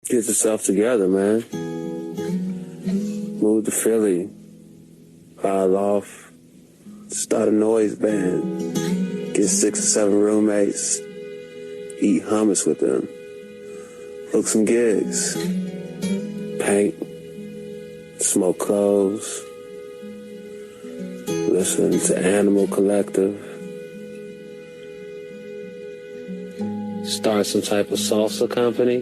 Get yourself together, man. Move to Philly. Pile off. Start a noise band. Get 6 or 7 roommates. Eat hummus with them. Book some gigs. Paint. Smoke clothes. Listen to Animal Collective. Start some type of salsa company.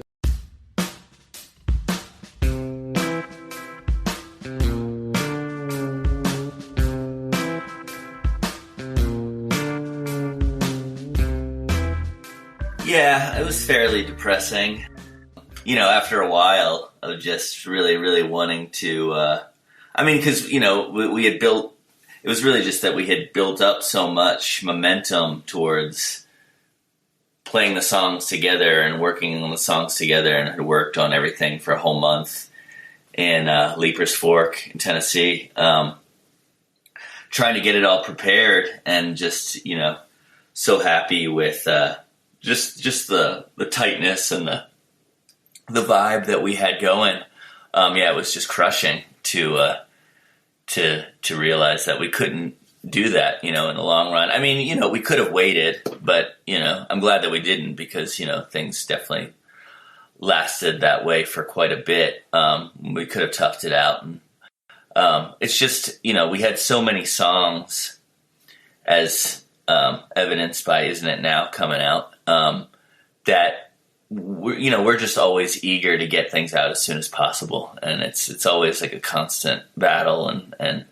Yeah, it was fairly depressing. You know, after a while of just really, really wanting to, because, you know, we had built, it was really just that we had built up so much momentum towards playing the songs together and working on the songs together, and had worked on everything for a whole month in Leaper's Fork in Tennessee, trying to get it all prepared, and just, you know, so happy with just the tightness and the vibe that we had going. It was just crushing to realize that we couldn't do that, you know, in the long run. I mean, you know, we could have waited, but, you know, I'm glad that we didn't, because, you know, things definitely lasted that way for quite a bit. We could have toughed it out. And it's just, you know, we had so many songs, as evidenced by Isn't It Now coming out, that we're just always eager to get things out as soon as possible, and it's always like a constant battle, and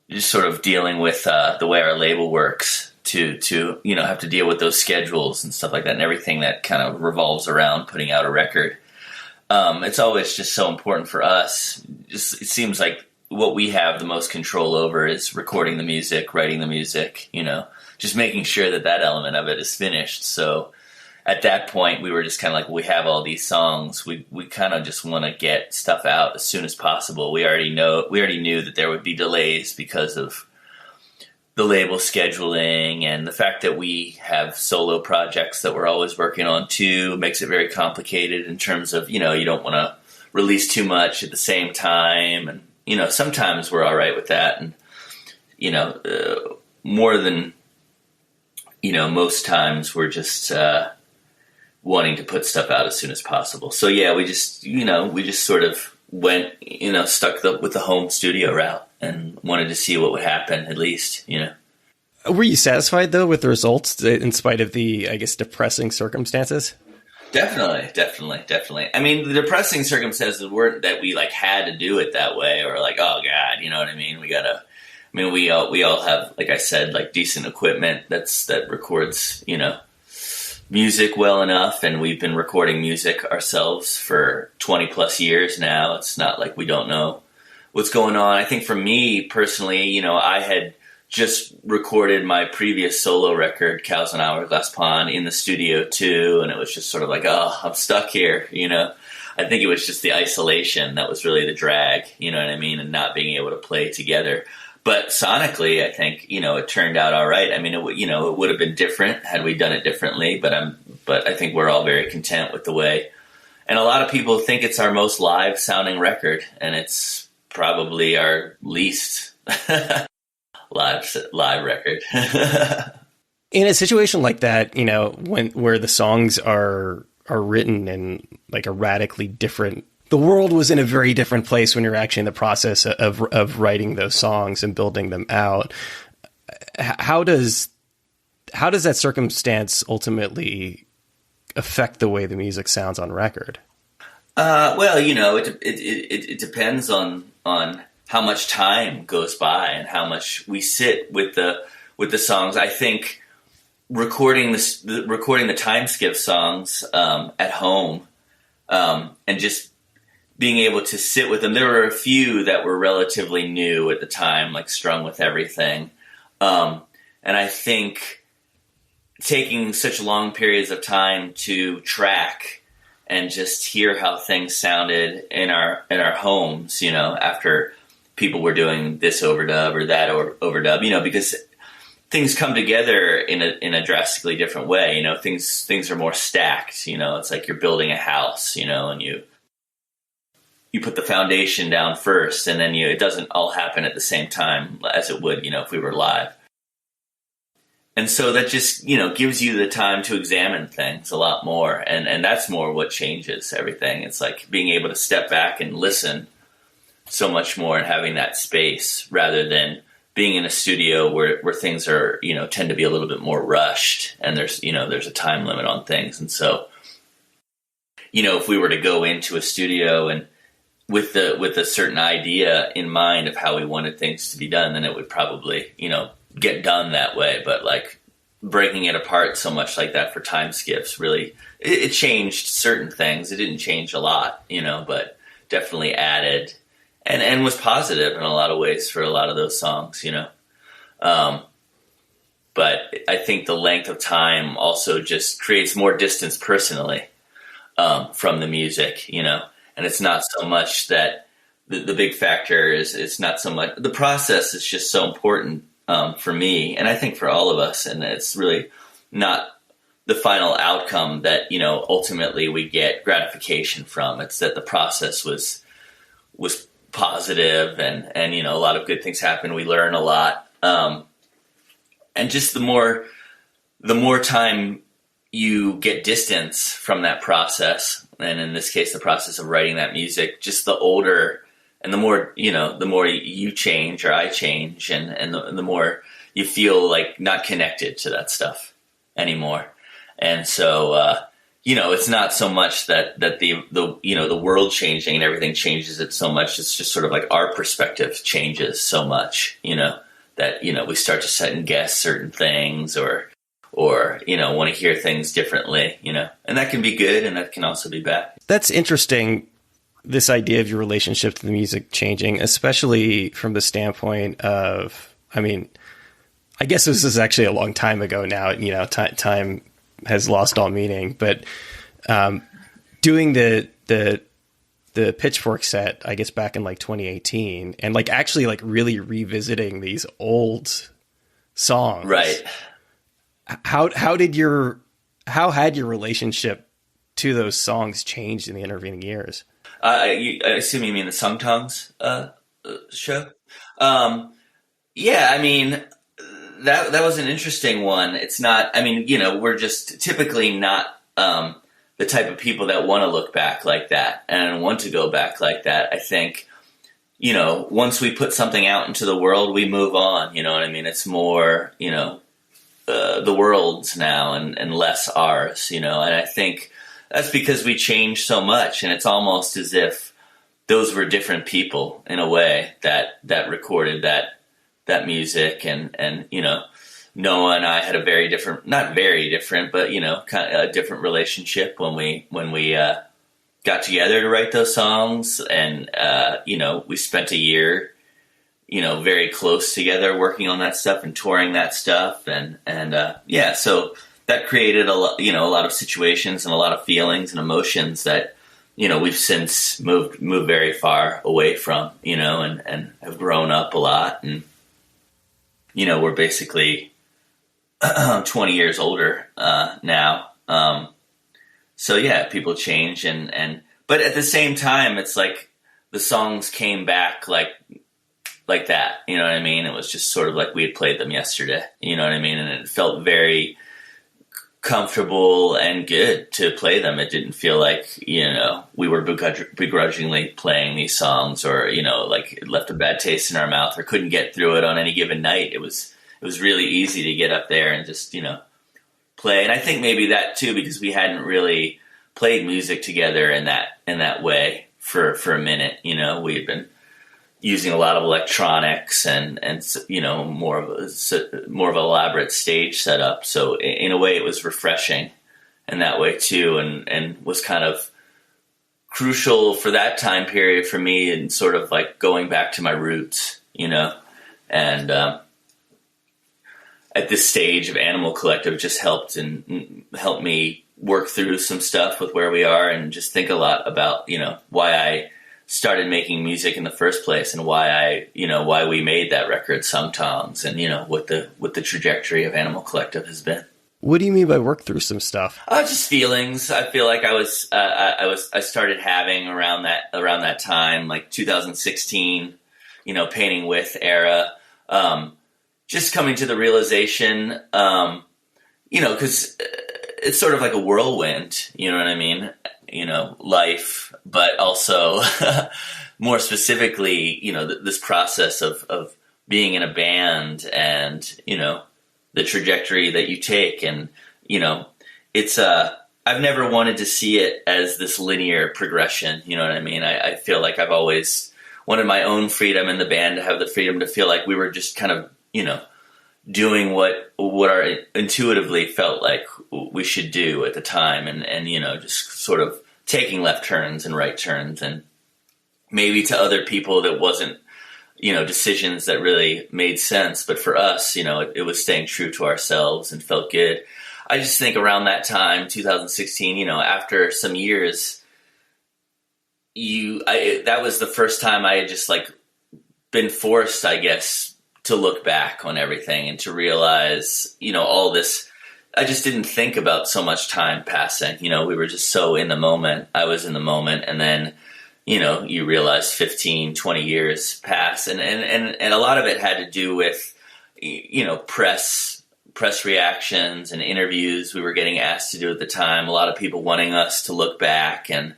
just sort of dealing with the way our label works to you know, have to deal with those schedules and stuff like that, and everything that kind of revolves around putting out a record. It's always just so important for us. Just, it seems like what we have the most control over is recording the music, writing the music, you know, just making sure that element of it is finished. So at that point, we were just kind of like, we have all these songs. We kind of just want to get stuff out as soon as possible. We already knew that there would be delays because of the label scheduling, and the fact that we have solo projects that we're always working on too makes it very complicated in terms of, you know, you don't want to release too much at the same time. And, you know, sometimes we're all right with that. And, you know, more than, you know, most times we're just wanting to put stuff out as soon as possible. So yeah, we just sort of went, you know, stuck with the home studio route, and wanted to see what would happen, at least, you know. Were you satisfied though with the results, in spite of the, I guess, depressing circumstances? Definitely. I mean, the depressing circumstances weren't that we like had to do it that way, or like, oh God, you know what I mean? We all have, like I said, like decent equipment that records, you know, music well enough, and we've been recording music ourselves for 20 plus years now. It's not like we don't know what's going on. I think for me personally, you know, I had just recorded my previous solo record, Cows on Hourglass Pond, in the studio too, and it was just sort of like, oh, I'm stuck here, you know. I think it was just the isolation that was really the drag, you know what I mean, and not being able to play together. But sonically, I think, you know, it turned out all right. I mean, it would have been different had we done it differently, but I think we're all very content with the way. And a lot of people think it's our most live sounding record, and it's probably our least live record. In a situation like that, you know, where the songs are written in like a radically different, the world was in a very different place when you're actually in the process of writing those songs and building them out. How does that circumstance ultimately affect the way the music sounds on record? Well, you know, it depends on how much time goes by and how much we sit with the songs. I think recording the time skip songs at home and just being able to sit with them. There were a few that were relatively new at the time, like Strung with Everything, and I think taking such long periods of time to track and just hear how things sounded in our homes, you know, after people were doing this overdub or that overdub, you know, because things come together in a drastically different way. You know, things are more stacked. You know, it's like you're building a house. You know, and you put the foundation down first, and then it doesn't all happen at the same time as it would, you know, if we were live. And so that just, you know, gives you the time to examine things a lot more. And that's more what changes everything. It's like being able to step back and listen so much more and having that space rather than being in a studio where things are, you know, tend to be a little bit more rushed and there's a time limit on things. And so, you know, if we were to go into a studio and with a certain idea in mind of how we wanted things to be done, then it would probably, you know, get done that way. But like breaking it apart so much like that for time skips, really, it changed certain things. It didn't change a lot, you know, but definitely added and was positive in a lot of ways for a lot of those songs, you know. But I think the length of time also just creates more distance personally from the music, you know. And it's not so much that the big factor is, it's not so much, the process is just so important for me, and I think for all of us, and it's really not the final outcome that, you know, ultimately we get gratification from. It's that the process was positive, and you know, a lot of good things happen. We learn a lot, and just the more time you get distance from that process, and in this case, the process of writing that music, just the older. And the more, you know, the more you change or I change, and the more you feel like not connected to that stuff anymore. And so, you know, it's not so much that the you know, the world changing and everything changes it so much. It's just sort of like our perspective changes so much, you know, that, you know, we start to second guess certain things or, you know, want to hear things differently, you know, and that can be good and that can also be bad. That's interesting. This idea of your relationship to the music changing, especially from the standpoint of, I mean, I guess this is actually a long time ago now, you know, time has lost all meaning, but doing the Pitchfork set, I guess back in like 2018, and like actually like really revisiting these old songs. Right. How had your relationship to those songs changed in the intervening years? I assume you mean the Sung Tongs show? Yeah, I mean, that was an interesting one. It's not, I mean, you know, we're just typically not the type of people that want to look back like that and want to go back like that. I think, you know, once we put something out into the world, we move on, you know what I mean? It's more, you know, the world's now and less ours, you know, and I think that's because we changed so much, and it's almost as if those were different people in a way that recorded that music, and you know, Noah and I had a very different, not very different, but you know, kind of a different relationship when we got together to write those songs, and you know, we spent a year, you know, very close together working on that stuff and touring that stuff, and yeah, so that created a lot of situations and a lot of feelings and emotions that, you know, we've since moved very far away from, you know, and have grown up a lot. And, you know, we're basically 20 years older now. So yeah, people change but at the same time, it's like the songs came back like that, you know what I mean? It was just sort of like we had played them yesterday, you know what I mean? And it felt very comfortable and good to play them. It didn't feel like, you know, we were begrudgingly playing these songs, or, you know, like it left a bad taste in our mouth or couldn't get through it on any given night. It was really easy to get up there and just, you know, play. And I think maybe that too, because we hadn't really played music together in that way for a minute. You know, we had been using a lot of electronics and you know, more of an elaborate stage setup. So in a way, it was refreshing in that way too, and was kind of crucial for that time period for me, and sort of like going back to my roots, you know. And at this stage of Animal Collective, just helped me work through some stuff with where we are, and just think a lot about, you know, why I started making music in the first place, and why we made that record Sometimes, and what the trajectory of Animal Collective has been. What do you mean by work through some stuff? Just feelings. I feel like I started having around that time, like 2016, Painting With era, just coming to the realization, because it's sort of like a whirlwind, you know what I mean? Life, but also more specifically, this process of being in a band and, the trajectory that you take. And, it's, I've never wanted to see it as this linear progression. You know what I mean? I feel like I've always wanted my own freedom in the band, to have the freedom to feel like we were just kind of, doing what our intuitively felt like we should do at the time. And, just sort of taking left turns and right turns, and maybe to other people that wasn't, decisions that really made sense. But for us, it was staying true to ourselves and felt good. I just think around that time, 2016, after some years, that was the first time I had just like been forced, I guess, to look back on everything and to realize, all this. I just didn't think about so much time passing. We were just so in the moment. I was in the moment, and then, you realize 15, 20 years pass. And a lot of it had to do with, press reactions and interviews we were getting asked to do at the time. A lot of people wanting us to look back, and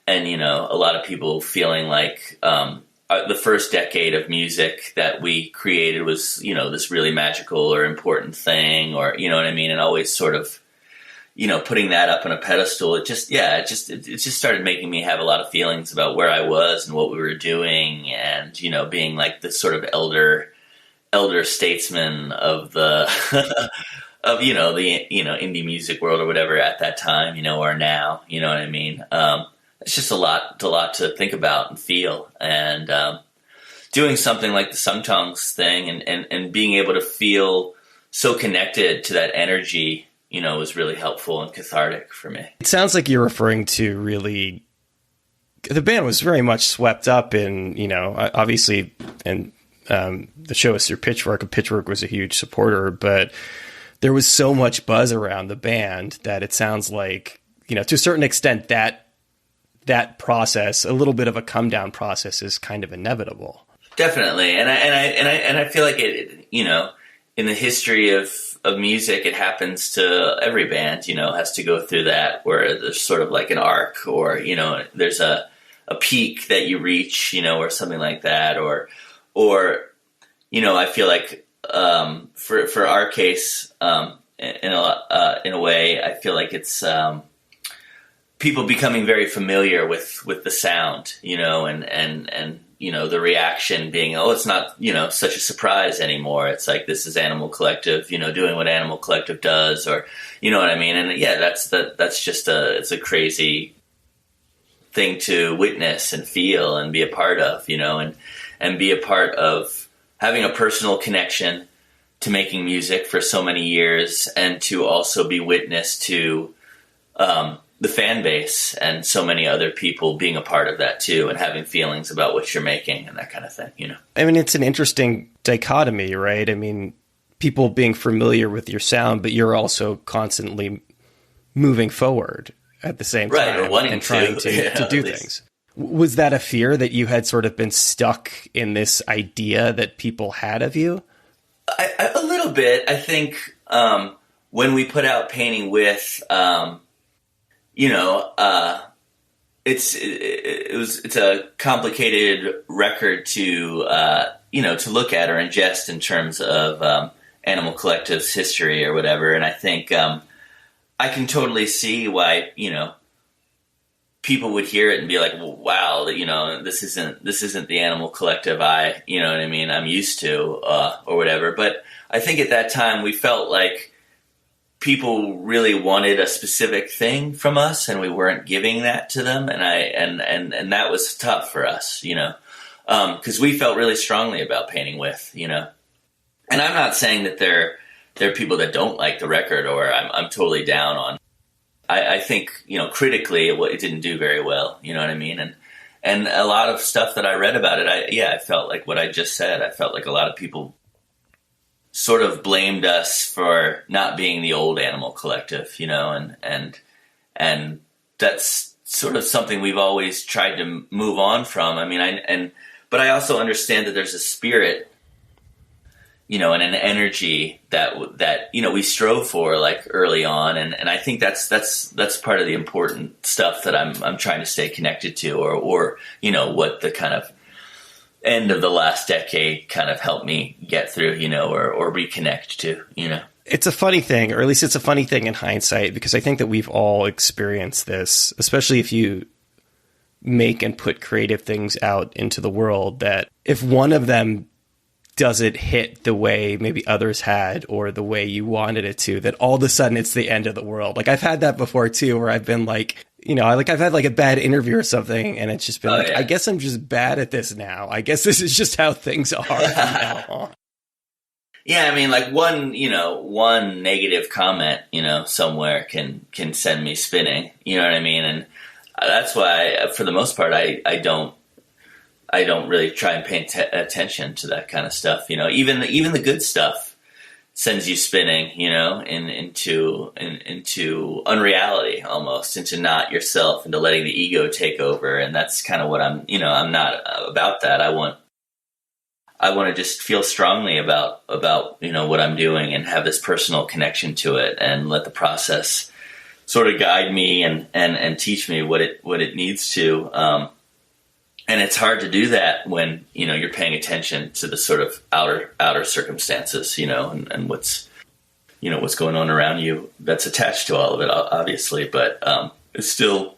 a lot of people feeling like, the first decade of music that we created was, this really magical or important thing, or, you know what I mean? And always sort of, putting that up on a pedestal. It just started making me have a lot of feelings about where I was and what we were doing. And, being like this sort of elder statesman of the, of, the, indie music world or whatever at that time, or now, you know what I mean? It's just a lot to think about and feel, and doing something like the Sometimes thing and being able to feel so connected to that energy, was really helpful and cathartic for me. It sounds like you're referring to really, the band was very much swept up in, obviously, and the show is through Pitchfork, and Pitchfork was a huge supporter, but there was so much buzz around the band that it sounds like, to a certain extent, that process, a little bit of a come down process, is kind of inevitable. Definitely. And I feel like it, in the history of music, it happens to every band, has to go through that, where there's sort of like an arc, or, there's a peak that you reach, or something like that. Or, I feel like, for our case, in a way, I feel like it's, people becoming very familiar with the sound, and the reaction being, oh, it's not, such a surprise anymore. It's like, this is Animal Collective, doing what Animal Collective does, or, you know what I mean? And yeah, that's just it's a crazy thing to witness and feel and be a part of, and be a part of having a personal connection to making music for so many years, and to also be witness to, the fan base and so many other people being a part of that too, and having feelings about what you're making and that kind of thing, I mean, it's an interesting dichotomy, right? I mean, people being familiar with your sound, but you're also constantly moving forward at the same time, or wanting and trying to do things. Was that a fear that you had sort of been stuck in this idea that people had of you? A little bit. I think when we put out Painting With, it's a complicated record to look at or ingest in terms of Animal Collective's history or whatever. And I think I can totally see why, people would hear it and be like, well, wow, this isn't the Animal Collective I'm used to, or whatever. But I think at that time we felt like people really wanted a specific thing from us, and we weren't giving that to them. And that was tough for us, because we felt really strongly about Painting With, And I'm not saying that there are people that don't like the record, or I'm totally down on. I think, critically, it didn't do very well, you know what I mean? And a lot of stuff that I read about it, I felt like what I just said. I felt like a lot of people sort of blamed us for not being the old Animal Collective, you know, and that's sort of something we've always tried to move on from. I mean, but I also understand that there's a spirit, you know, and an energy that you know we strove for like early on, and I think that's part of the important stuff that I'm trying to stay connected to, or you know what the kind of end of the last decade kind of helped me get through, you know, or reconnect to, you know. It's a funny thing, or at least it's a funny thing in hindsight, because I think that we've all experienced this, especially if you make and put creative things out into the world, that if one of them doesn't hit the way maybe others had or the way you wanted it to, that all of a sudden it's the end of the world. Like I've had that before too, where I've been like, you know, I've had like a bad interview or something, and it's just been I guess I'm just bad at this now. I guess this is just how things are from now on. Yeah, I mean, like one negative comment, you know, somewhere can send me spinning. You know what I mean? And that's why, for the most part, I don't really try and pay attention to that kind of stuff. You know, even the good stuff sends you spinning, you know, into unreality almost, into not yourself, into letting the ego take over. And that's kind of what I'm not about that. I want to just feel strongly about, you know, what I'm doing and have this personal connection to it, and let the process sort of guide me and teach me what it needs to. And it's hard to do that when, you know, you're paying attention to the sort of outer circumstances, you know, and what's going on around you that's attached to all of it, obviously. But it's still,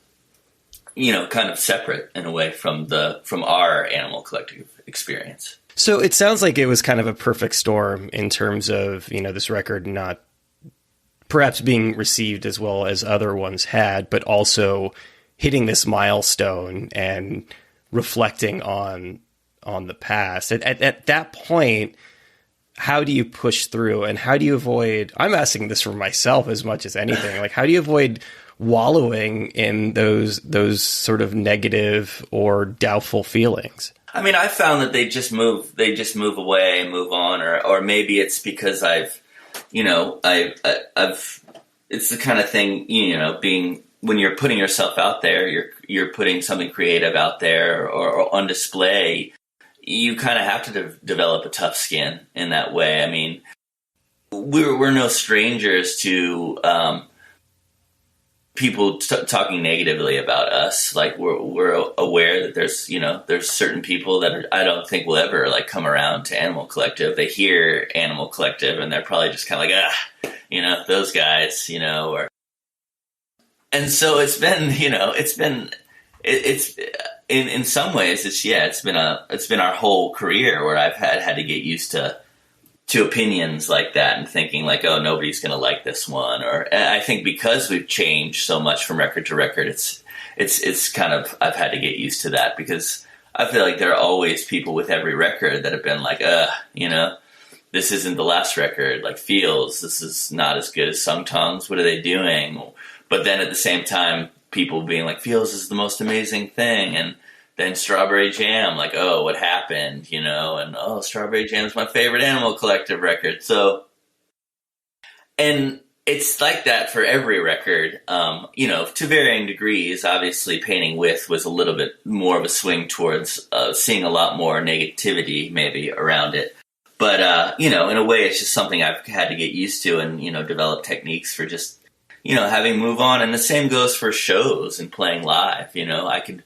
you know, kind of separate in a way from our Animal Collective experience. So it sounds like it was kind of a perfect storm in terms of, you know, this record not perhaps being received as well as other ones had, but also hitting this milestone and reflecting on the past. At that point, how do you push through, and how do you avoid, I'm asking this for myself as much as anything, like how do you avoid wallowing in those sort of negative or doubtful feelings? I mean, I found that they just move away and move on, or maybe it's because I've it's the kind of thing, you know, being, when you're putting yourself out there, you're putting something creative out there or on display, you kind of have to develop a tough skin in that way. I mean, we're no strangers to people talking negatively about us. Like we're aware that there's certain people that I don't think will ever like come around to Animal Collective. They hear Animal Collective and they're probably just kind of like, you know, those guys, you know, or. And so it's been in some ways it's been our whole career where I've had to get used to opinions like that and thinking like, oh, nobody's going to like this one. Or I think because we've changed so much from record to record, it's kind of, I've had to get used to that, because I feel like there are always people with every record that have been like, you know, this isn't the last record, like Feels, this is not as good as Sung Tongs, what are they doing? But then at the same time, people being like, Feels is the most amazing thing. And then Strawberry Jam, like, oh, what happened, you know? And, oh, Strawberry Jam is my favorite Animal Collective record. So, and it's like that for every record, you know, to varying degrees. Obviously, Painting With was a little bit more of a swing towards seeing a lot more negativity maybe around it. But, you know, in a way, it's just something I've had to get used to and, you know, develop techniques for just, you know, having move on. And the same goes for shows and playing live. You know, I can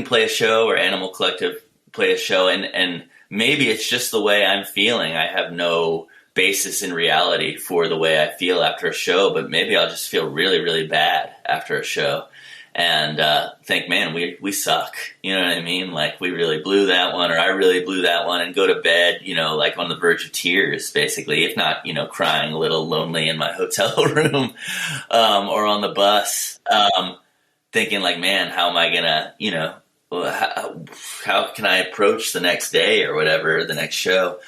play a show, or Animal Collective play a show, and maybe it's just the way I'm feeling. I have no basis in reality for the way I feel after a show, but maybe I'll just feel really, really bad after a show and think, man, we suck. You know what I mean? Like, we really blew that one, or I really blew that one, and go to bed, you know, like on the verge of tears, basically, if not, you know, crying a little lonely in my hotel room or on the bus, thinking like, man, how am I gonna, you know, how can I approach the next day or whatever, the next show?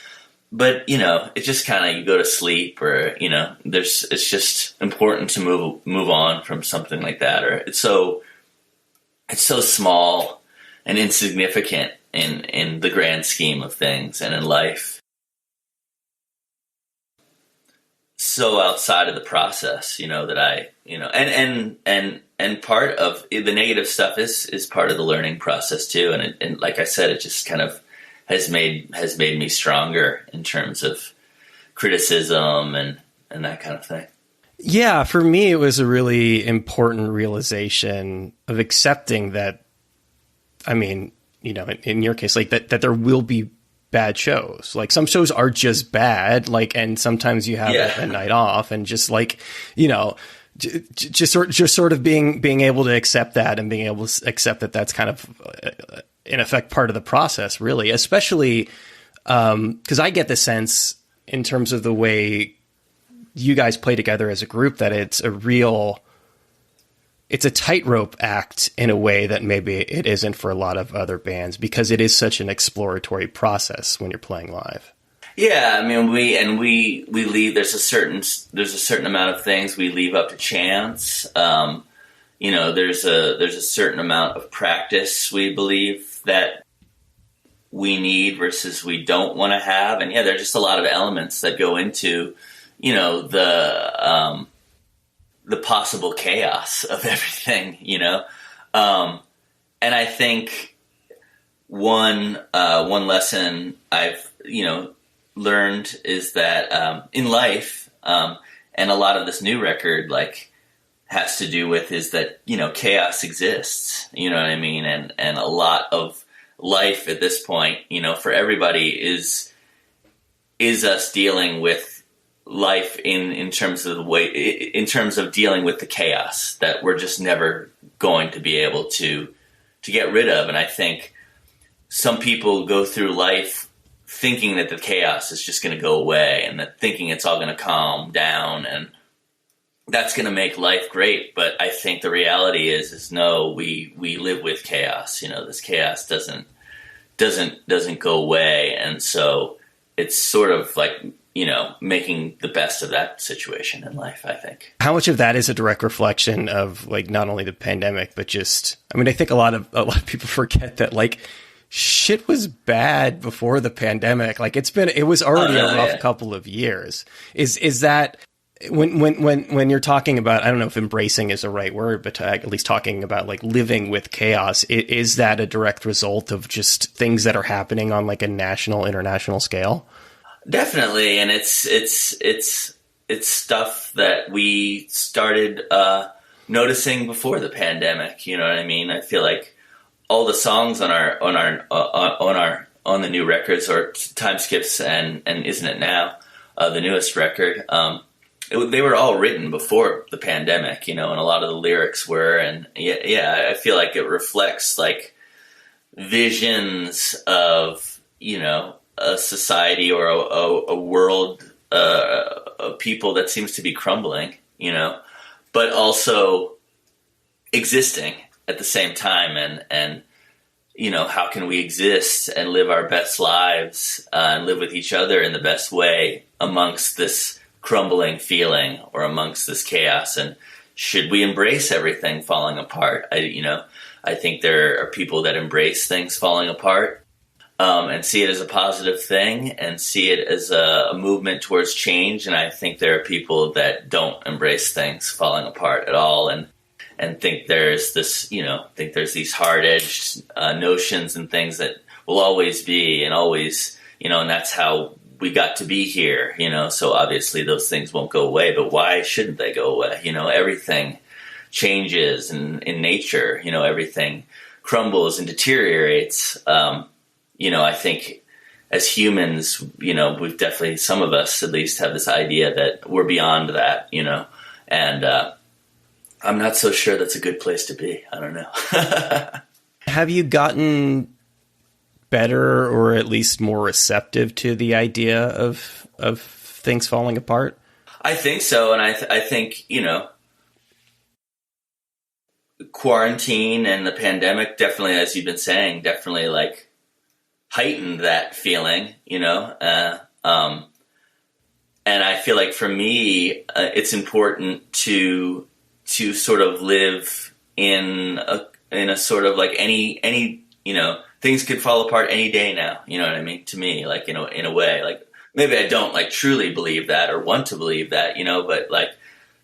But, you know, it just kind of, you go to sleep, or, you know, it's just important to move on from something like that. Or it's so small and insignificant in the grand scheme of things and in life. So outside of the process, that I, and part of the negative stuff is part of the learning process too. And like I said, it just kind of has made me stronger in terms of criticism and that kind of thing. Yeah, for me, it was a really important realization of accepting that, I mean, in your case, like that there will be bad shows. Like some shows are just bad, like, and sometimes you have a night off, and just like, just sort of being able to accept that, and being able to accept that that's kind of in effect part of the process, really, especially because I get the sense in terms of the way you guys play together as a group that it's a tightrope act in a way that maybe it isn't for a lot of other bands, because it is such an exploratory process when you're playing live. Yeah, I mean, we leave. There's a certain amount of things we leave up to chance. There's a certain amount of practice we believe that we need versus we don't want to have, and there's just a lot of elements that go into the possible chaos of everything, and I think one lesson I've learned is that in life, and a lot of this new record like has to do with is that chaos exists, you know what I mean, and a lot of life at this point, for everybody is us dealing with life in terms of the way, in terms of dealing with the chaos that we're just never going to be able to get rid of. And I think some people go through life thinking that the chaos is just going to go away, and that thinking it's all going to calm down and that's going to make life great. But I think the reality is no, we live with chaos. This chaos doesn't go away. And so it's sort of like, making the best of that situation in life, I think. How much of that is a direct reflection of like not only the pandemic, but just, I mean, I think a lot of people forget that like shit was bad before the pandemic. Like it was already a rough couple of years. Is that when you're talking about, I don't know if embracing is the right word, but at least talking about like living with chaos, is that a direct result of just things that are happening on like a national, international scale? Definitely, and it's stuff that we started noticing before the pandemic. You know what I mean? I feel like all the songs on the new records, or Time Skips and Isn't It Now, the newest record, they were all written before the pandemic. And a lot of the lyrics were, and I feel like it reflects like visions of a society or a world of people that seems to be crumbling, but also existing at the same time. And how can we exist and live our best lives and live with each other in the best way amongst this crumbling feeling or amongst this chaos? And should we embrace everything falling apart? I think there are people that embrace things falling apart, and see it as a positive thing and see it as a movement towards change. And I think there are people that don't embrace things falling apart at all and think there's this, think there's these hard-edged notions and things that will always be and always, and that's how we got to be here, so obviously those things won't go away, but why shouldn't they go away? Everything changes in nature, everything crumbles and deteriorates. I think as humans, we've definitely, some of us at least, have this idea that we're beyond that, and I'm not so sure that's a good place to be. I don't know. Have you gotten better or at least more receptive to the idea of things falling apart? I think so. And I think, quarantine and the pandemic definitely, as you've been saying, definitely like heightened that feeling, and I feel like for me, it's important to sort of live in a sort of like any things could fall apart any day now. You know what I mean? To me, like, in a way, like, maybe I don't like truly believe that or want to believe that, but like,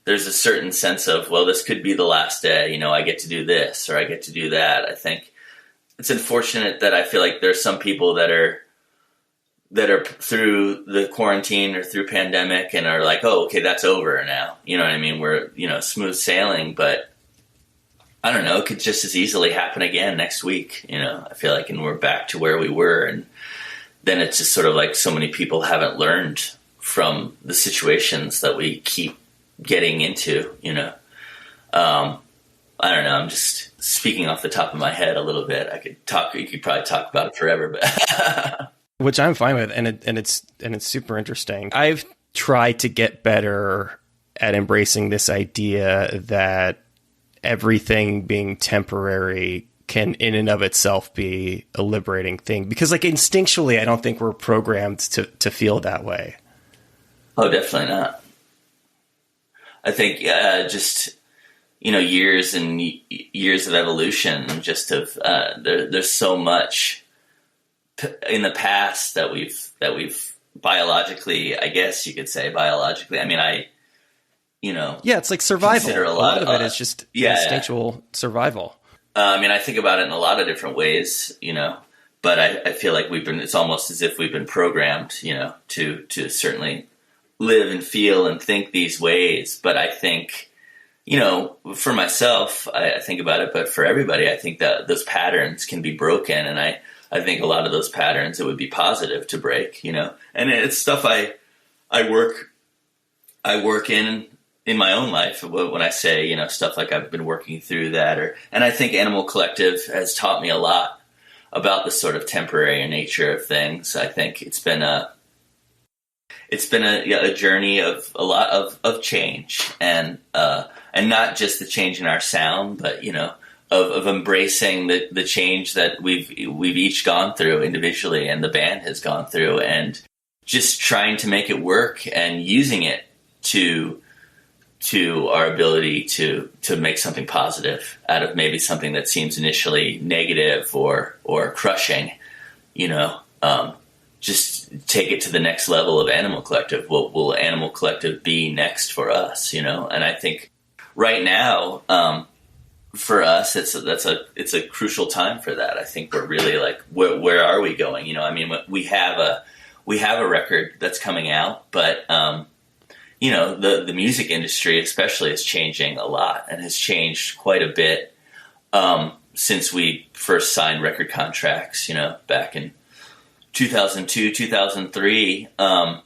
there's a certain sense of, well, this could be the last day, I get to do this or I get to do that. I think it's unfortunate that I feel like there's some people that are through the quarantine or through pandemic and are like, oh, okay, that's over now. You know what I mean? We're, smooth sailing, but I don't know, it could just as easily happen again next week. I feel like, and we're back to where we were. And then it's just sort of like so many people haven't learned from the situations that we keep getting into, I don't know. I'm just speaking off the top of my head a little bit. You could probably talk about it forever, but which I'm fine with. And it's super interesting. I've tried to get better at embracing this idea that everything being temporary can in and of itself be a liberating thing, because like instinctually, I don't think we're programmed to feel that way. Oh, definitely not. I think just years and years of evolution, just of there's so much in the past that we've biologically, I guess you could say biologically. I mean, yeah, it's like survival. A lot of it is just instinctual survival. I think about it in a lot of different ways, but I feel like it's almost as if we've been programmed, to certainly live and feel and think these ways. But I think, for myself, I think about it, but for everybody, I think that those patterns can be broken. And I think a lot of those patterns, it would be positive to break, and it's stuff I work in my own life when I say, stuff like I've been working through that, and I think Animal Collective has taught me a lot about the sort of temporary nature of things. I think it's been a journey of a lot of change, and not just the change in our sound, but of embracing the change that we've each gone through individually, and the band has gone through, and just trying to make it work and using it to our ability to make something positive out of maybe something that seems initially negative or crushing, just take it to the next level of Animal Collective. What will Animal Collective be next for us, And I think right now, for us, it's a crucial time for that. I think we're really like, where are we going? We have a record that's coming out, but, the music industry especially is changing a lot, and has changed quite a bit since we first signed record contracts, back in 2002, 2003. And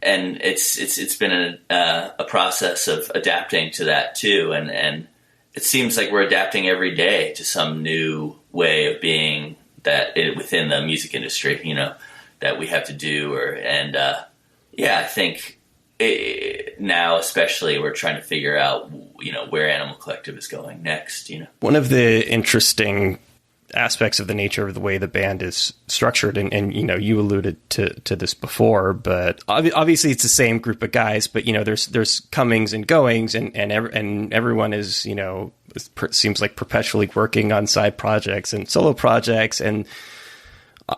it's been a process of adapting to that too. And it seems like we're adapting every day to some new way of being within the music industry, that we have to do. I think now especially we're trying to figure out, where Animal Collective is going next. One of the interesting aspects of the nature of the way the band is structured, and you alluded to this before, but obviously it's the same group of guys, but there's comings and goings, and everyone is seems like perpetually working on side projects and solo projects, and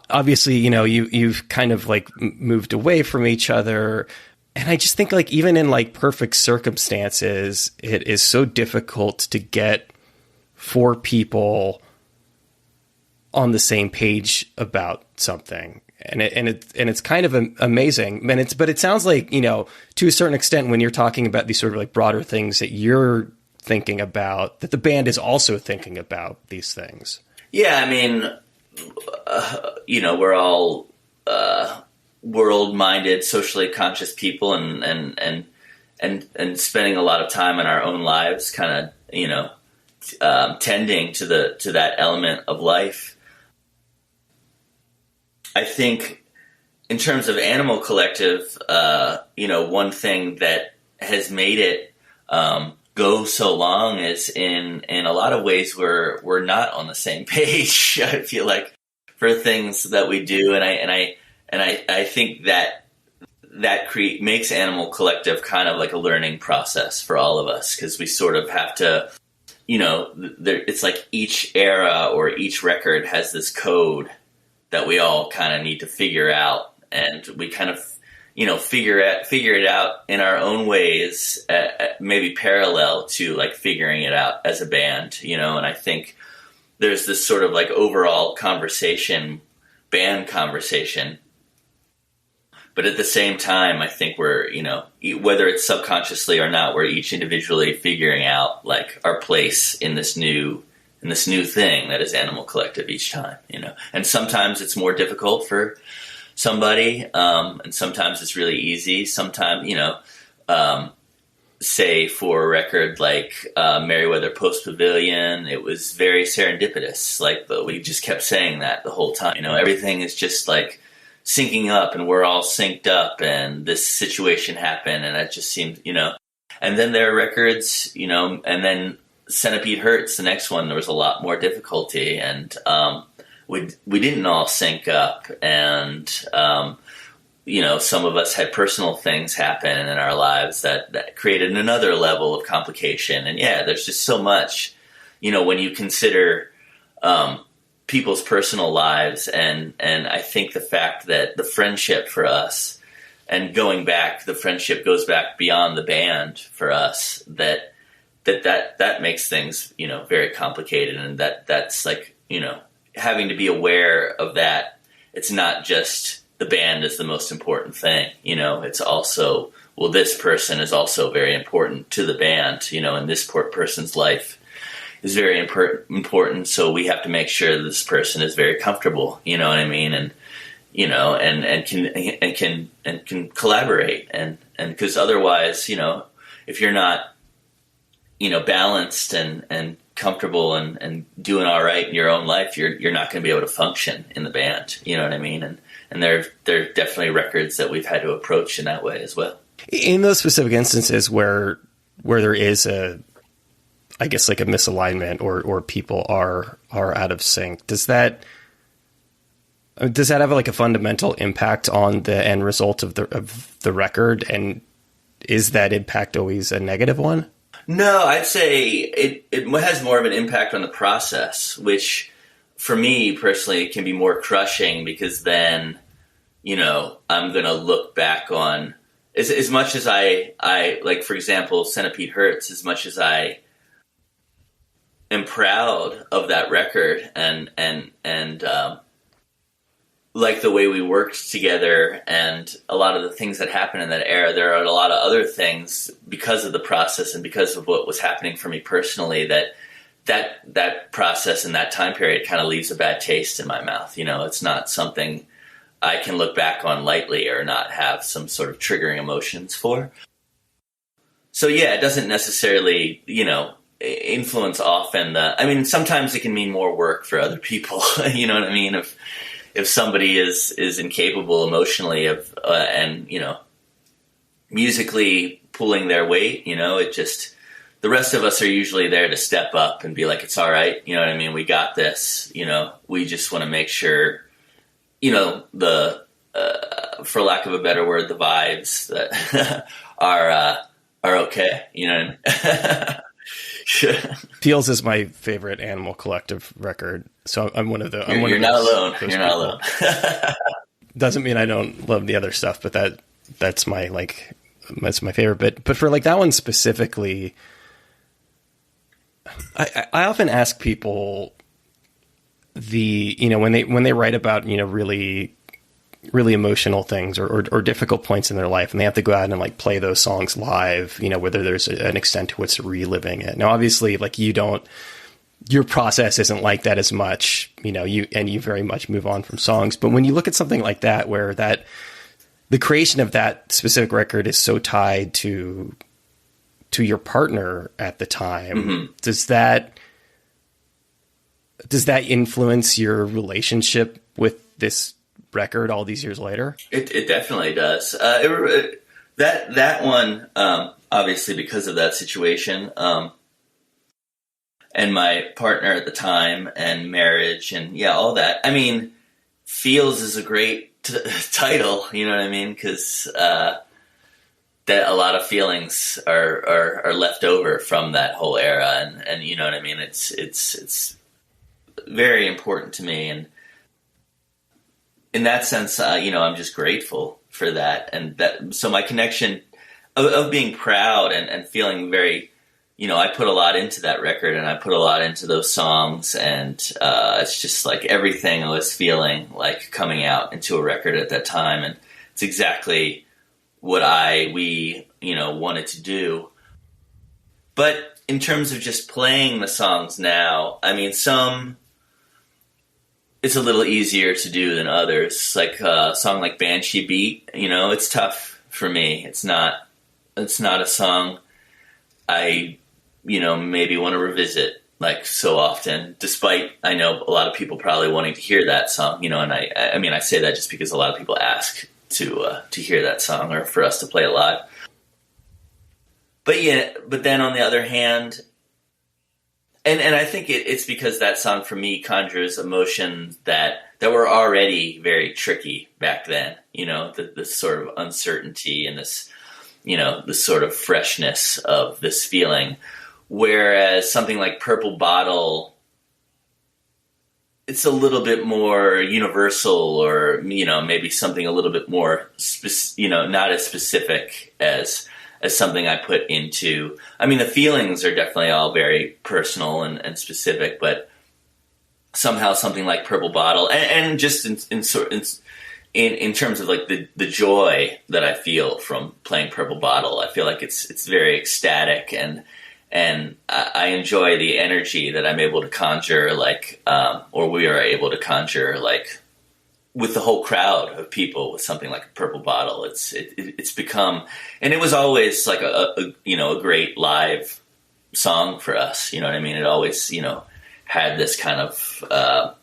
obviously you've kind of like moved away from each other. And I just think, like, even in like perfect circumstances, it is so difficult to get four people on the same page about something, and it's kind of amazing. But it sounds like, to a certain extent, when you're talking about these sort of like broader things that you're thinking about, that the band is also thinking about these things. Yeah, we're all world-minded, socially conscious people, and spending a lot of time in our own lives, kind of, tending to that element of life. I think in terms of Animal Collective, one thing that has made it go so long is in a lot of ways we're not on the same page. I feel like, for things that we do, and I think that makes Animal Collective kind of like a learning process for all of us, because we sort of have to it's like each era or each record has this code that we all kind of need to figure out, and we kind of, figure it out in our own ways, maybe parallel to like figuring it out as a band, and I think there's this sort of like overall band conversation. But at the same time, I think we're, whether it's subconsciously or not, we're each individually figuring out like our place in this new thing that is Animal Collective each time, And sometimes it's more difficult for somebody, and sometimes it's really easy. Sometimes, say for a record like Merriweather Post Pavilion, it was very serendipitous. Like we just kept saying that the whole time. Everything is just like syncing up, and we're all synced up, and this situation happened, and that just seems, And then there are records, and then Centipede Hurts, the next one, there was a lot more difficulty, and we didn't all sync up, and some of us had personal things happen in our lives that created another level of complication. And yeah, there's just so much, when you consider people's personal lives, and I think the fact that the friendship for us, and the friendship goes back beyond the band for us, that makes things, very complicated, and that's like, having to be aware of that. It's not just the band is the most important thing, it's also, well, this person is also very important to the band, and this person's life is very important. So we have to make sure that this person is very comfortable, you know what I mean? And, and can collaborate, and because otherwise, if you're not, balanced and comfortable and doing all right in your own life, you're not going to be able to function in the band, you know what I mean? And there are definitely records that we've had to approach in that way as well. In those specific instances where there is I guess like a misalignment or people are out of sync, does that have like a fundamental impact on the end result of the record? And is that impact always a negative one? No, I'd say it has more of an impact on the process, which for me personally can be more crushing, because then, I'm going to look back on as much as I like, for example, Centipede Hurts, as much as I am proud of that record and like the way we worked together and a lot of the things that happened in that era. There are a lot of other things because of the process and because of what was happening for me personally that process and that time period kind of leaves a bad taste in my mouth. It's not something I can look back on lightly or not have some sort of triggering emotions for. So yeah, it doesn't necessarily, influence often sometimes it can mean more work for other people. You know what I mean? If somebody is incapable emotionally of, and, musically pulling their weight, it just, the rest of us are usually there to step up and be like, it's all right. You know what I mean? We got this, we just want to make sure, the, for lack of a better word, the vibes that are okay. You know what I mean? Feels is my favorite Animal Collective record, so I'm one of the. You're not alone. You're not alone. Doesn't mean I don't love the other stuff, but that's my favorite. But for like that one specifically, I often ask people when they write about really really emotional things or difficult points in their life, and they have to go out and like play those songs live, whether there's an extent to what's reliving it. Now, obviously, like your process isn't like that as much, you very much move on from songs. But when you look at something like that, where the creation of that specific record is so tied to your partner at the time, mm-hmm. does that influence your relationship with this record all these years later? It definitely does. That one, obviously because of that situation, and my partner at the time and marriage and all that. Feels is a great title, you know what I mean? Because that a lot of feelings are left over from that whole era, and you know what I mean. It's very important to me, and in that sense, I'm just grateful for that, and that. So my connection of being proud and feeling very, I put a lot into that record, and I put a lot into those songs, and it's just like everything I was feeling like coming out into a record at that time, and it's exactly what we wanted to do. But in terms of just playing the songs now, I mean, some it's a little easier to do than others. Like a song like Banshee Beat, it's tough for me. It's not a song I, maybe want to revisit like so often, despite I know a lot of people probably wanting to hear that song, and I say that just because a lot of people ask to hear that song or for us to play it live. But then on the other hand, and I think it's because that song for me conjures emotions that were already very tricky back then, this sort of uncertainty and this, this sort of freshness of this feeling. Whereas something like Purple Bottle, it's a little bit more universal, or, maybe something a little bit more, not as specific as something I put into. I mean, the feelings are definitely all very personal and specific, but somehow something like Purple Bottle, and just in terms of like the joy that I feel from playing Purple Bottle, I feel like it's very ecstatic, and I enjoy the energy that I'm able to conjure, like, or we are able to conjure, like, with the whole crowd of people with something like a Purple Bottle. It's become, and it was always like a great live song for us. You know what I mean? It always, had this kind of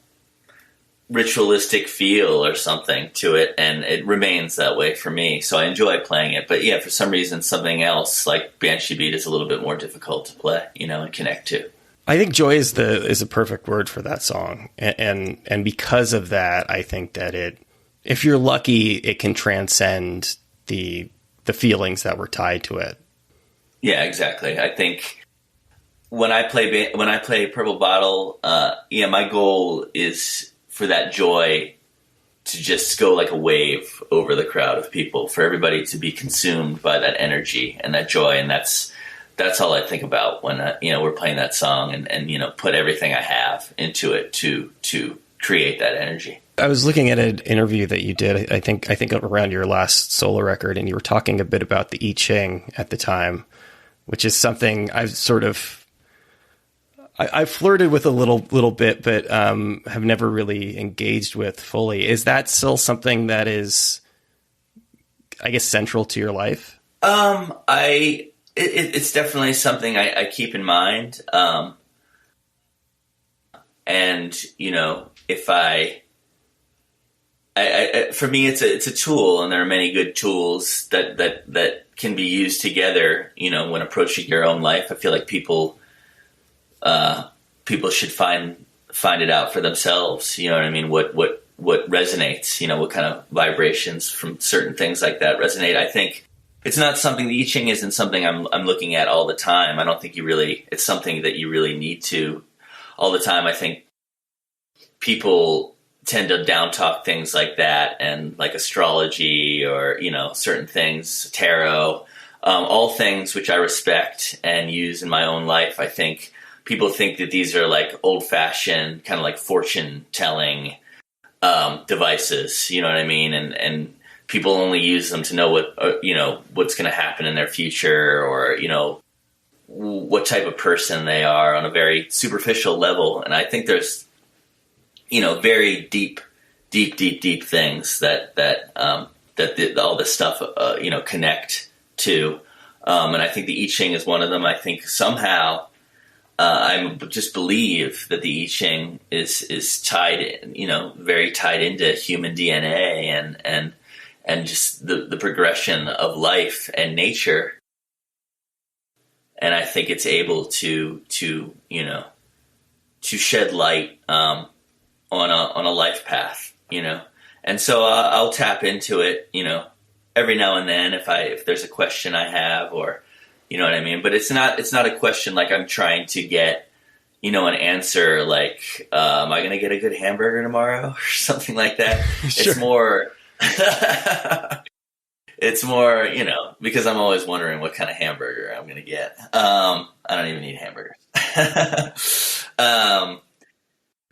ritualistic feel or something to it, and it remains that way for me. So I enjoy playing it. But yeah, for some reason, something else like Banshee Beat is a little bit more difficult to play, and connect to. I think joy is a perfect word for that song. And because of that, I think that if you're lucky, it can transcend the feelings that were tied to it. Yeah, exactly. I think when I play Purple Bottle, my goal is for that joy to just go like a wave over the crowd of people, for everybody to be consumed by that energy and that joy. And that's all I think about when we're playing that song, and put everything I have into it to create that energy. I was looking at an interview that you did, I think around your last solo record, and you were talking a bit about the I Ching at the time, which is something I've flirted with a little bit, but have never really engaged with fully. Is that still something that is, I guess, central to your life? It's definitely something I keep in mind. And, if I for me, it's a tool, and there are many good tools that can be used together, when approaching your own life. I feel like people should find it out for themselves. You know what I mean? What resonates, what kind of vibrations from certain things like that resonate. I think it's not something, the I Ching isn't something I'm looking at all the time. I don't think it's something that you really need to all the time. I think people tend to down talk things like that, and like astrology or, certain things, tarot, all things which I respect and use in my own life. I think people think that these are like old fashioned kind of like fortune telling devices, you know what I mean? And people only use them to know what's going to happen in their future, or, what type of person they are on a very superficial level. And I think there's, very deep things that all this stuff, connect to. And I think the I Ching is one of them. I think somehow, I just believe that the I Ching is tied in, very tied into human DNA and just the progression of life and nature. And I think it's able to shed light on a life path, and so I'll tap into it, every now and then if there's a question I have, or you know what I mean. But it's not a question like I'm trying to get, you know, an answer like, am I going to get a good hamburger tomorrow or something like that. Sure. It's more, you know, because I'm always wondering what kind of hamburger I'm going to get. I don't even eat hamburgers.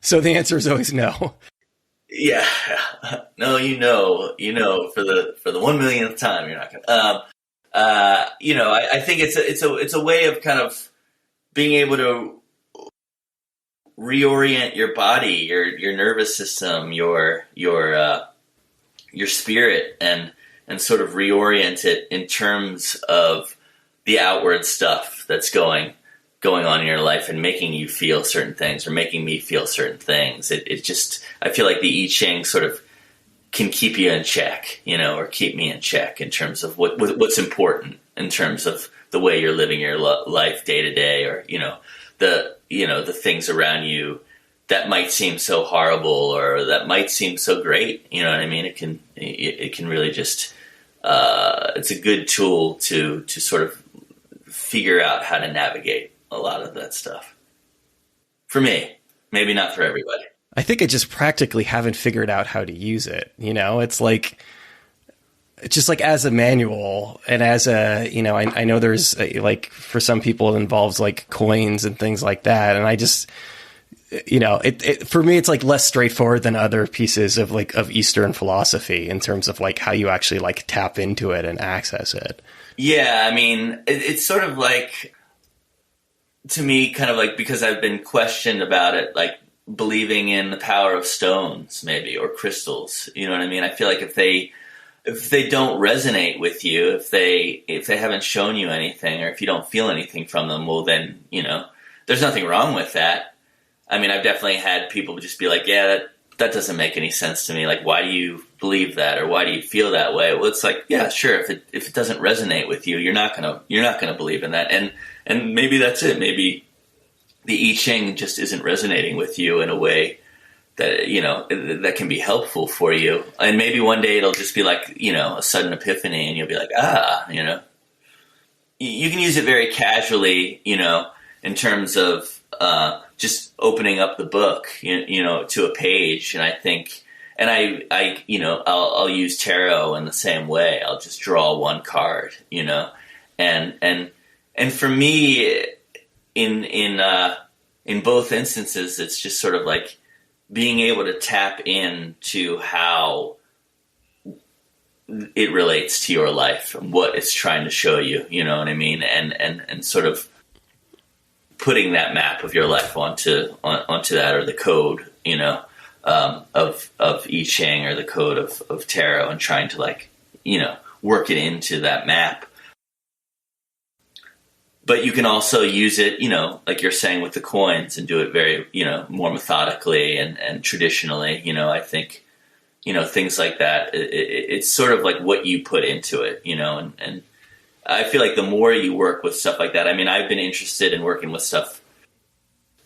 So the answer is always no. Yeah. No, you know, for the 1 millionth time, you're not going to, you know, I think it's a way of kind of being able to reorient your body, your nervous system, your spirit, and sort of reorient it in terms of the outward stuff that's going on in your life and making you feel certain things, or making me feel certain things. It just, I feel like the I Ching sort of can keep you in check, you know, or keep me in check in terms of what's important in terms of the way you're living your life day to day, or, you know, the things around you that might seem so horrible or that might seem so great. You know what I mean? It can really just, it's a good tool to sort of figure out how to navigate a lot of that stuff. For me, maybe not for everybody. I think I just practically haven't figured out how to use it. You know, it's just like as a manual and as a, you know, I know there's like for some people it involves like coins and things like that. And I just, you know, it for me, it's like less straightforward than other pieces of Eastern philosophy in terms of like how you actually like tap into it and access it. Yeah. I mean, it's sort of like, to me, kind of like, because I've been questioned about it, like believing in the power of stones maybe, or crystals, you know what I mean? I feel like if they don't resonate with you, if they haven't shown you anything, or if you don't feel anything from them, well then, you know, there's nothing wrong with that. I mean, I've definitely had people just be like, yeah, that doesn't make any sense to me. Like, why do you believe that, or why do you feel that way? Well, it's like, yeah, sure. If it doesn't resonate with you, you're not gonna believe in that. And maybe that's it. Maybe the I Ching just isn't resonating with you in a way that, you know, that can be helpful for you. And maybe one day it'll just be like, you know, a sudden epiphany, and you'll be like, you know. You can use it very casually, you know, in terms of just opening up the book, you know, to a page. And I think, and I you know, I'll use tarot in the same way. I'll just draw one card, you know, and for me, in both instances, it's just sort of like being able to tap into how it relates to your life and what it's trying to show you, you know what I mean? And sort of putting that map of your life onto that, or the code, you know, of I Ching, or the code of tarot, and trying to, like, you know, work it into that map. But you can also use it, you know, like you're saying with the coins, and do it very, you know, more methodically and traditionally. You know, I think, you know, things like that, it's sort of like what you put into it, you know, and I feel like the more you work with stuff like that, I mean, I've been interested in working with stuff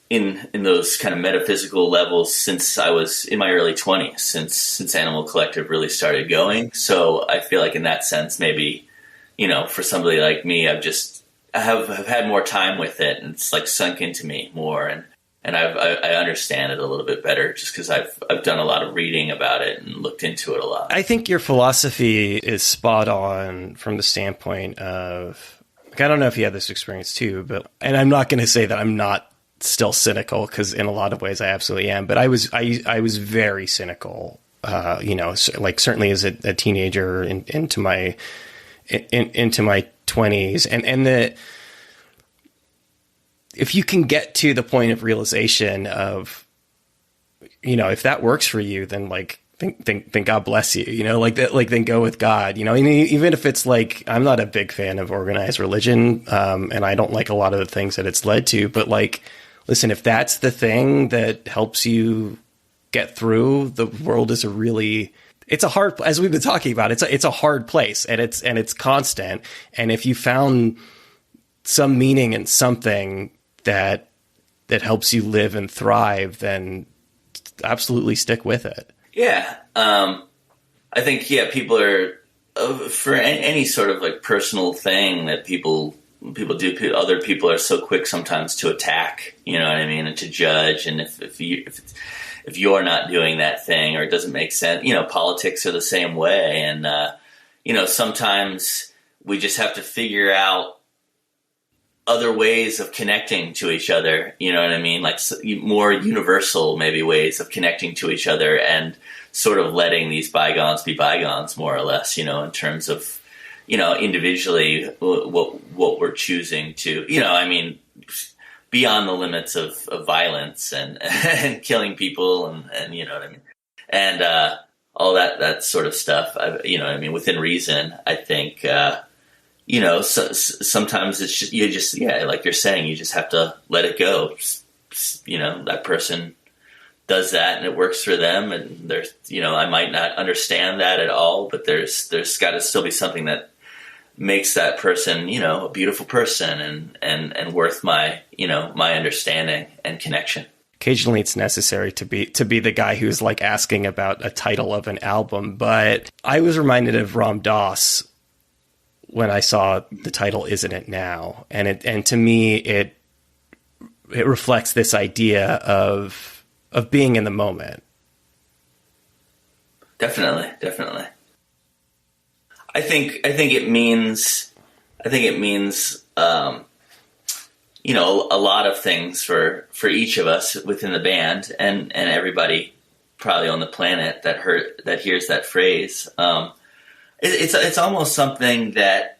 in those kind of metaphysical levels since I was in my early 20s, since Animal Collective really started going. So I feel like in that sense, maybe, you know, for somebody like me, I have had more time with it, and it's like sunk into me more, and I understand it a little bit better just because I've done a lot of reading about it and looked into it a lot. I think your philosophy is spot on from the standpoint of, like, I don't know if you had this experience too, and I'm not going to say that I'm not still cynical, because in a lot of ways I absolutely am, but I was very cynical, you know, like certainly as a teenager into my 20s, and if you can get to the point of realization of, you know, if that works for you, then then God bless you, you know, like that, like then go with God, you know. I mean, even if it's like, I'm not a big fan of organized religion, and I don't like a lot of the things that it's led to, but like, listen, if that's the thing that helps you get through, the world is it's a hard, as we've been talking about, it's a hard place, and it's constant. And if you found some meaning in something that helps you live and thrive, then absolutely stick with it. Yeah. I think, yeah, people are for any sort of like personal thing that people do. Other people are so quick sometimes to attack, you know what I mean, and to judge. And if you're not doing that thing or it doesn't make sense, you know, politics are the same way. And you know, sometimes we just have to figure out other ways of connecting to each other, you know what I mean? Like more universal, maybe, ways of connecting to each other and sort of letting these bygones be bygones, more or less, you know, in terms of, you know, individually what we're choosing to, you know, I mean, beyond the limits of violence and killing people and, you know what I mean? And all that sort of stuff, you know what I mean? Within reason, I think, you know, sometimes it's just, yeah, like you're saying, you just have to let it go. You know, that person does that and it works for them. And there's, you know, I might not understand that at all, but there's got to still be something that makes that person, you know, a beautiful person and worth my, you know, my understanding and connection. Occasionally it's necessary to be the guy who's like asking about a title of an album. But I was reminded of Ram Daas when I saw the title "Isn't It Now," and to me it reflects this idea of being in the moment. Definitely. I think it means you know, a lot of things for each of us within the band and everybody probably on the planet that hears that phrase. It's almost something that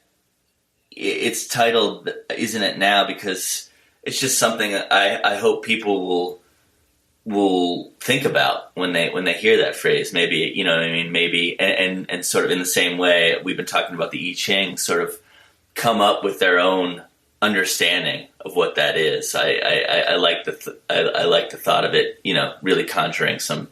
it's titled "Isn't It Now" because it's just something I hope people will think about when they hear that phrase. Maybe, you know what I mean? Maybe and sort of in the same way we've been talking about the I Ching, sort of come up with their own understanding of what that is. I like the thought of it, you know, really conjuring some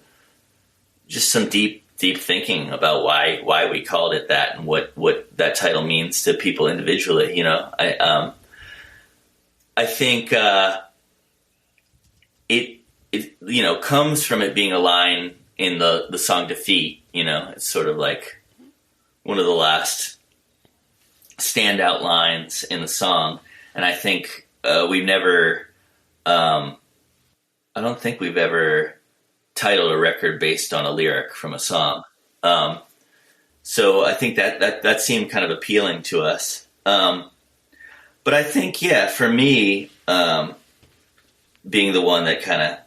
deep thinking about why we called it that and what that title means to people individually. You know, I think it you know comes from it being a line in the song "Defeat." You know, it's sort of like one of the last standout lines in the song, and I think we've never. I don't think we've ever titled a record based on a lyric from a song. So I think that seemed kind of appealing to us. But I think, yeah, for me, being the one that kind of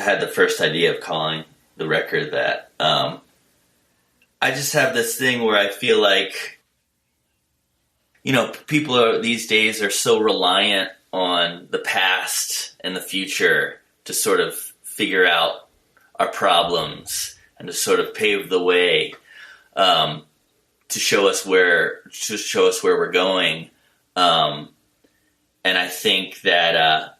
had the first idea of calling the record that, I just have this thing where I feel like, you know, people these days are so reliant on the past and the future to sort of figure out our problems and to sort of pave the way to show us where we're going. And I think that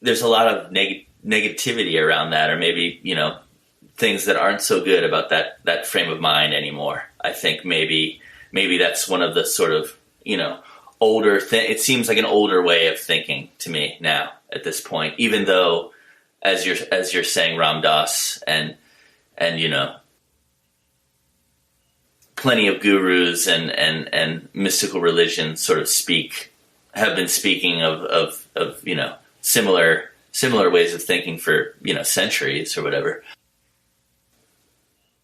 there's a lot of negativity around that, or maybe, you know, things that aren't so good about that frame of mind anymore. I think maybe that's one of the sort of, you know, older it seems like an older way of thinking to me now at this point, even though as you're saying, Ram Daas and you know, plenty of gurus and mystical religions sort of have been speaking of you know, similar ways of thinking for, you know, centuries or whatever.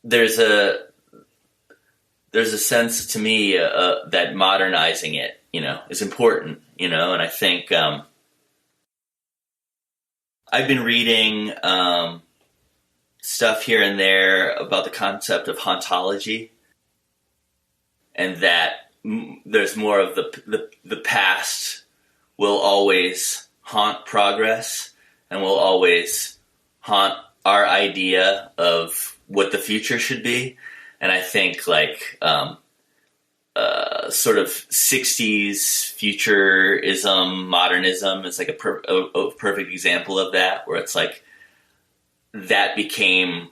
There's a sense to me that modernizing it, you know, is important, you know, and I think I've been reading stuff here and there about the concept of hauntology, and that there's more of the past will always haunt progress and will always haunt our idea of what the future should be. And I think like sort of 60s futurism, modernism is like a perfect example of that, where it's like that became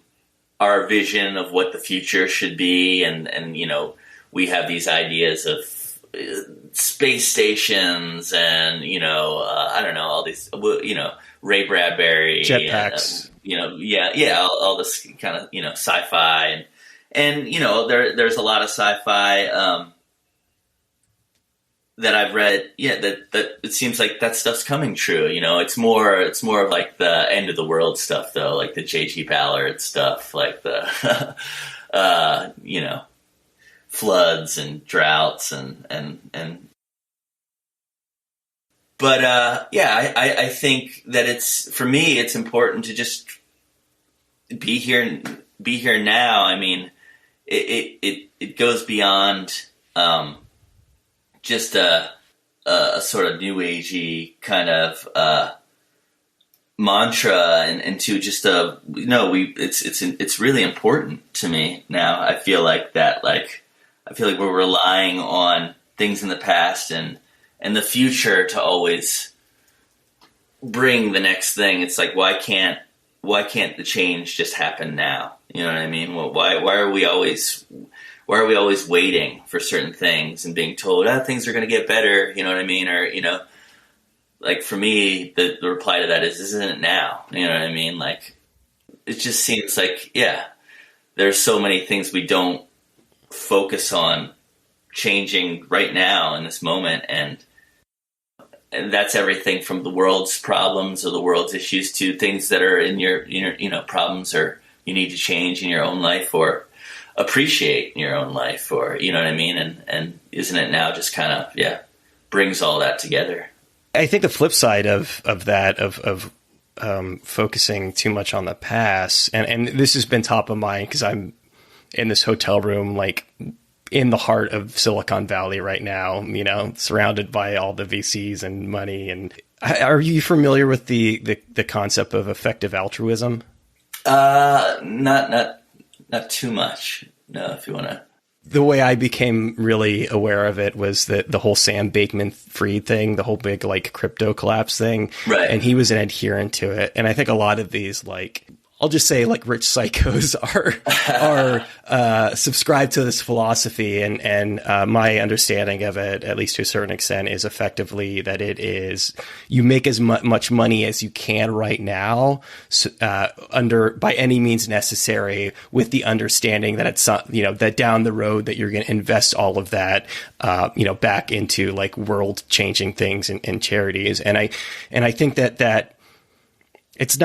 our vision of what the future should be. And you know, we have these ideas of space stations and, you know, I don't know, all these, you know, Ray Bradbury. Jetpacks. You know, yeah, all this kind of, you know, sci-fi And, there's a lot of sci-fi, that I've read, that it seems like that stuff's coming true. It's more of like the end of the world stuff, though, like the J.G. Ballard stuff, like the, floods and droughts but I think that for me, it's important to just be here now. I mean, it goes beyond, just a sort of new agey kind of mantra, and to just it's really important to me now. I feel like we're relying on things in the past and the future to always bring the next thing. It's like, why can't the change just happen now? You know what I mean? Well, why are we always waiting for certain things and being told, things are going to get better? You know what I mean? Or, like for me, the reply to that is, isn't it now? You know what I mean? Like, it just seems like, there's so many things we don't focus on changing right now in this moment. And that's everything from the world's problems or the world's issues to things that are in your problems or you need to change in your own life or appreciate in your own life, or, you know what I mean? And isn't it now just kind of, brings all that together. I think the flip side of that, of focusing too much on the past, and this has been top of mind because I'm in this hotel room, like in the heart of Silicon Valley right now, surrounded by all the VCs and money. And are you familiar with the concept of effective altruism? Not too much. No, if you want to. The way I became really aware of it was the whole Sam Bankman-Fried thing, the whole big like crypto collapse thing. Right. And he was an adherent to it. And I think a lot of these, like, I'll just say like rich psychos are subscribed to this philosophy. And my understanding of it, at least to a certain extent, is effectively that it is, you make as much money as you can right now, by any means necessary, with the understanding that it's, that down the road that you're going to invest all of that, back into like world changing things and charities. And I think that it's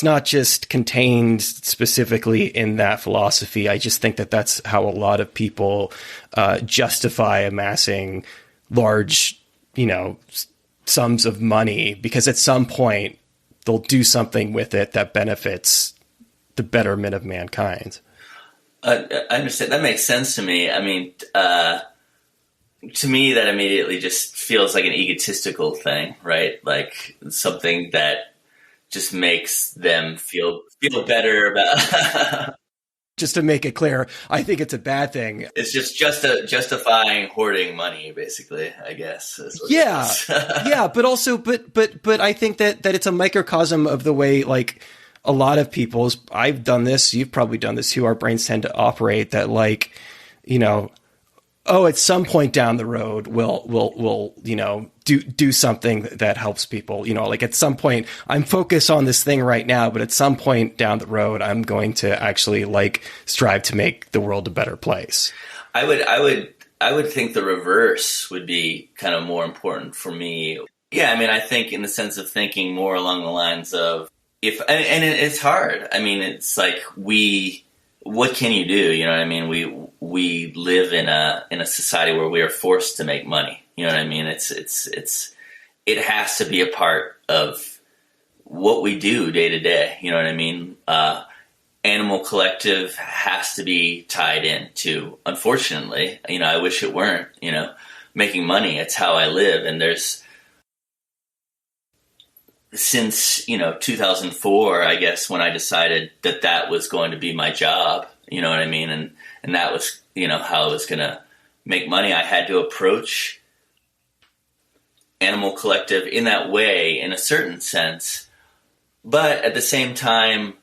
not just contained specifically in that philosophy. I just think that that's how a lot of people justify amassing large, sums of money, because at some point they'll do something with it that benefits the betterment of mankind. I understand. That makes sense to me. I mean, to me, that immediately just feels like an egotistical thing, right? Like something that just makes them feel better about. Just to make it clear, I think it's a bad thing. It's just justifying hoarding money, basically, I guess. Yeah, yeah, but also, but I think that it's a microcosm of the way, like, a lot of people's, I've done this, you've probably done this too, our brains tend to operate that, like, at some point down the road, we'll do something that helps people. Like at some point, I'm focused on this thing right now, but at some point down the road, I'm going to actually like strive to make the world a better place. I would think the reverse would be kind of more important for me. Yeah, I mean, I think in the sense of thinking more along the lines of and it's hard. I mean, it's like what can you do? You know what I mean? We live in a society where we are forced to make money. You know what I mean? It has to be a part of what we do day to day. You know what I mean? Animal collective has to be tied into, unfortunately, I wish it weren't, making money. It's how I live. And since 2004, I guess, when I decided that was going to be my job, you know what I mean? And that was, how I was going to make money. I had to approach Animal Collective in that way, in a certain sense. But at the same time,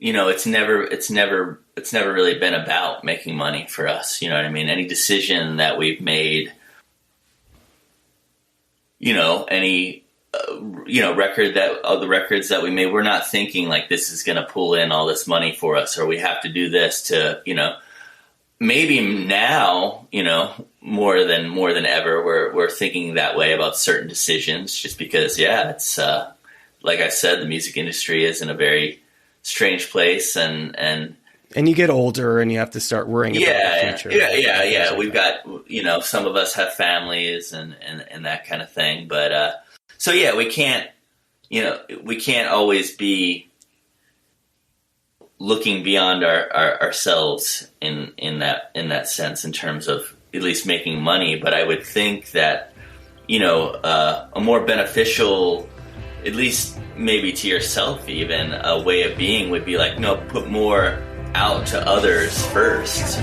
it's never really been about making money for us. You know what I mean? Any decision that we've made, any record that of the records that we made, we're not thinking like this is going to pull in all this money for us, or we have to do this to, maybe now, more than ever, we're thinking that way about certain decisions, just because, it's like I said, the music industry is in a very strange place, and you get older and you have to start worrying about the future. Yeah. We've got, some of us have families and that kind of thing, but we can't always be looking beyond ourselves in that sense, in terms of at least making money. But I would think that, a more beneficial, at least maybe to yourself even, a way of being would be like, put more out to others first.